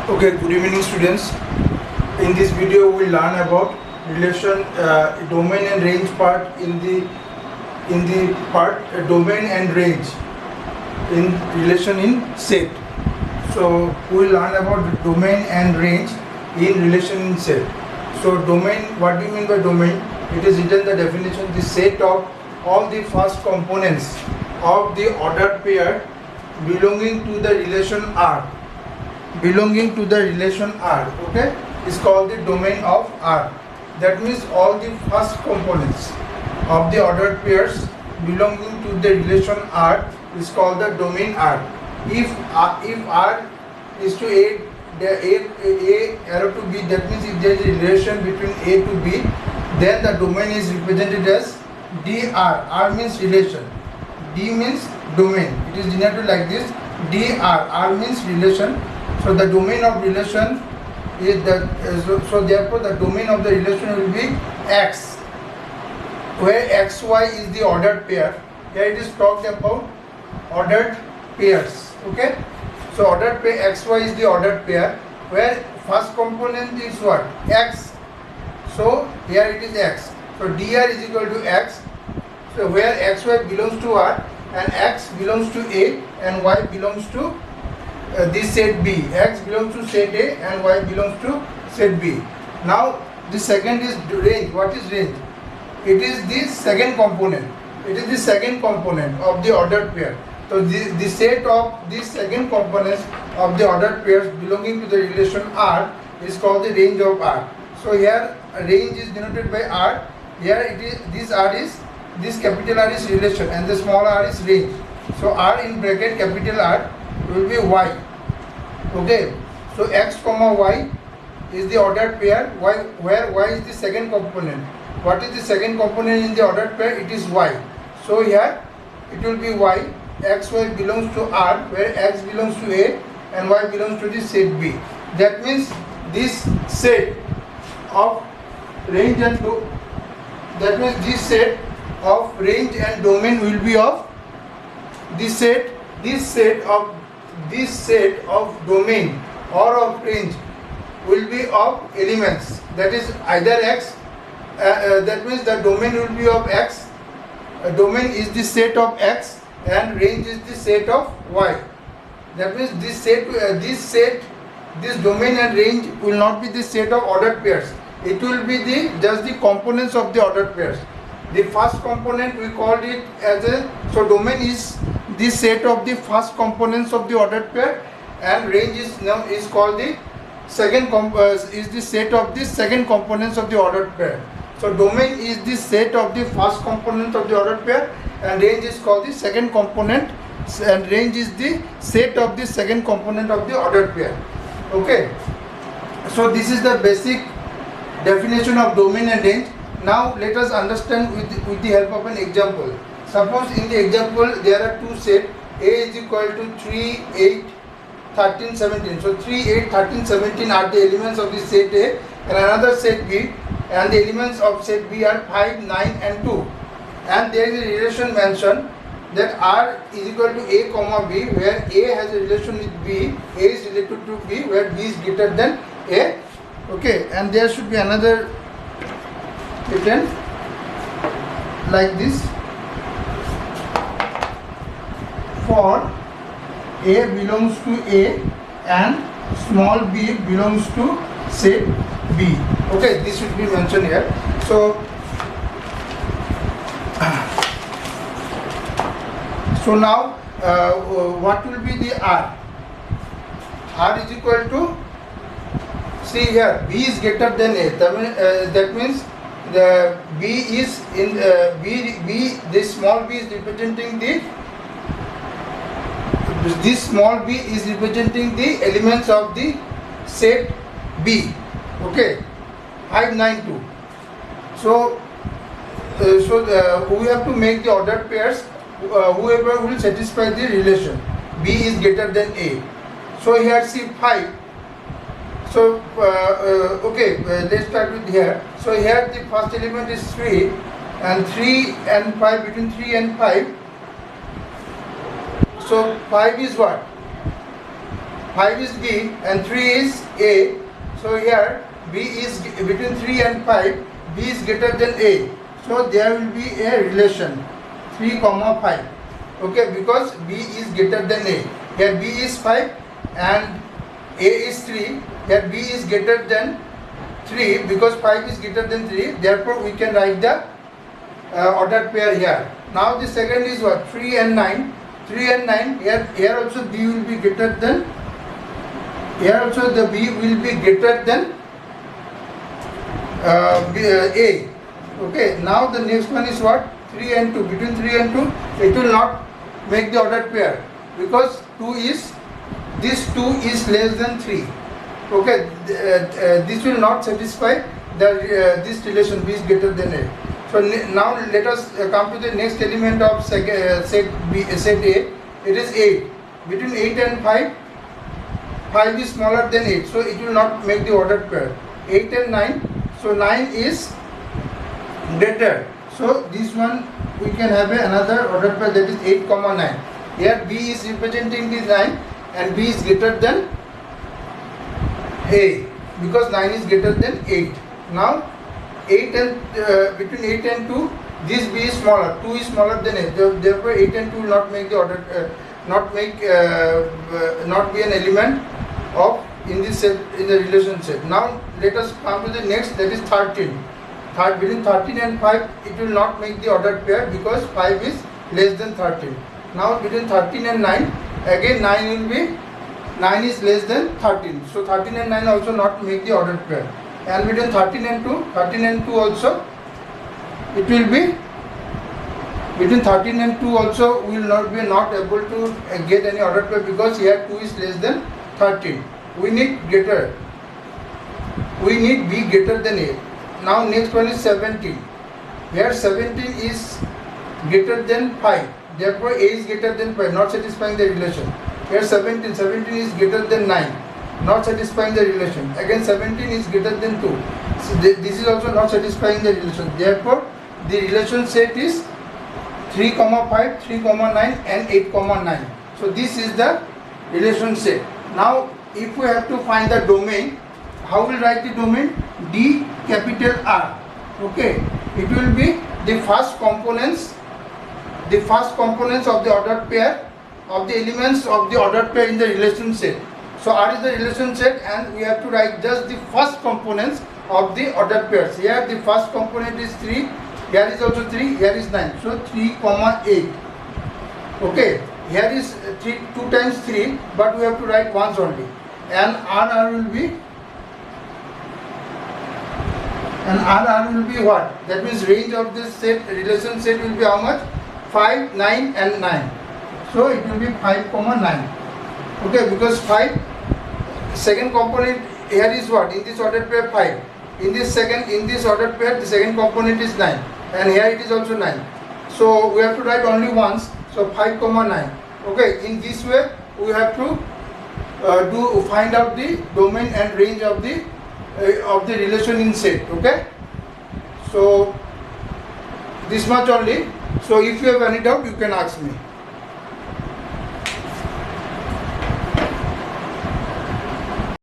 Okay, good evening students. In this video we will learn about relation domain and range part in the part domain and range in relation in set. So we will learn about the domain and range in relation in set. So domain, what do you mean by domain? It is written the definition, the set of all the first components of the ordered pair belonging to the relation R. Belonging to the relation R, okay, is called the domain of R. That means all the first components of the ordered pairs belonging to the relation R is called the domain R. If R is to A arrow to B, that means if there is a relation between A to B, then the domain is represented as dr. R means relation, D means domain. It is denoted like this, dr. R means relation. So the domain of relation is that. So therefore the domain of the relation will be X, where XY is the ordered pair. Here it is talked about ordered pairs. Okay. So ordered pair XY is the ordered pair, where first component is what? X. So here it is X. So dr is equal to X. So where XY belongs to R and X belongs to A and Y belongs to this set B. X belongs to set A and Y belongs to set B. Now the second is range. What is range? It is the second component. It is the second component of the ordered pair. So the set of these second components of the ordered pairs belonging to the relation R is called the range of R. So here range is denoted by R. Here it is, this capital R is relation and the small r is range. So R in bracket capital R will be Y. Okay. So X comma Y is the ordered pair, where Y is the second component. What is the second component in the ordered pair? It is Y. So here it will be Y. XY belongs to R, where X belongs to A and Y belongs to the set B. That means this set of range and this set of range and domain will be of this set of domain or of range will be of elements, that is either X, that means the domain will be of X. Domain is the set of X and range is the set of Y. That means this domain and range will not be the set of ordered pairs. It will be just the components of the ordered pairs. The first component we called it as so domain is the set of the first components of the ordered pair, and range is called the second is the set of the second components of the ordered pair. So domain is the set of the first component of the ordered pair, and range is called the second component, and range is the set of the second component of the ordered pair. Okay. So this is the basic definition of domain and range. Now let us understand with the help of an example. Suppose in the example there are two sets, A is equal to 3, 8, 13, 17. So 3, 8, 13, 17 are the elements of the set A, and another set B, and the elements of set B are 5, 9 and 2. And there is a relation mentioned that R is equal to A comma B, where A has a relation with B, A is related to B, where B is greater than A. Okay, and there should be another written like this: for A belongs to A and small b belongs to set B. Okay, this should be mentioned here. So now what will be the R? R is equal to, see here, B is greater than A. That means the B is in this small b is representing this small b is representing the elements of the set B. Okay, 5, 9, 2. So we have to make the ordered pairs. Whoever will satisfy the relation B is greater than A. So here see 5. So okay, let's start with here. So here the first element is 3, and 3 and 5, between 3 and 5. So 5 is what? 5 is B and 3 is A. So here B is between 3 and 5, B is greater than A. So there will be a relation 3, 5. Okay, because B is greater than A. Here B is 5 and A is 3. Here B is greater than 3 because 5 is greater than 3. Therefore we can write the ordered pair here. Now the second is what? 3 and 9. 3 and 9. Here also B will be greater than. Here also the B will be greater than A. Okay. Now the next one is what? 3 and 2. Between 3 and 2, it will not make the ordered pair because this 2 is less than 3. Okay. This will not satisfy this relation B is greater than A. So now let us come to the next element of set A. It is 8. Between 8 and 5, 5 is smaller than 8. So it will not make the ordered pair. 8 and 9. So 9 is greater. So this one we can have another ordered pair, that is 8, 9. Here B is representing the 9 and B is greater than A because 9 is greater than 8. Now 8 and between 8 and 2, this B is smaller. 2 is smaller than 8. Therefore 8 and 2 will not make the order, not be an element of in this set, in the relation set. Now let us come to the next, that is 13. Between 13 and 5, it will not make the ordered pair because 5 is less than 13. Now between 13 and 9, again 9 is less than 13. So 13 and 9 also not make the ordered pair. And between 13 and 2 also, it will be between 13 and 2 also we will not able to get any ordered pair because here 2 is less than 13. We need B greater than A. Now next one is 17. Here 17 is greater than 5. Therefore A is greater than 5, not satisfying the relation. Here 17 is greater than 9. Not satisfying the relation. Again 17 is greater than 2. So this is also not satisfying the relation. Therefore the relation set is 3, 5, 3, 9 and 8, 9. So this is the relation set. Now if we have to find the domain, how will write the domain? D capital R. Okay. It will be the first components of the ordered pair of the elements of the ordered pair in the relation set. So R is the relation set and we have to write just the first components of the ordered pairs. Here the first component is 3, here is also 3, here is 9. So 3, 8. Okay, here is 2 times 3, but we have to write once only. And RR will be what? That means range of this set, relation set will be how much? 5, 9 and 9. So it will be 5, 9. Okay, because 5, second component here is what? In this ordered pair 5. In this ordered pair the second component is 9. And here it is also 9. So we have to write only once. So 5, 9. Okay, in this way we have to find out the domain and range of the relation in set. Okay. So this much only. So if you have any doubt you can ask me.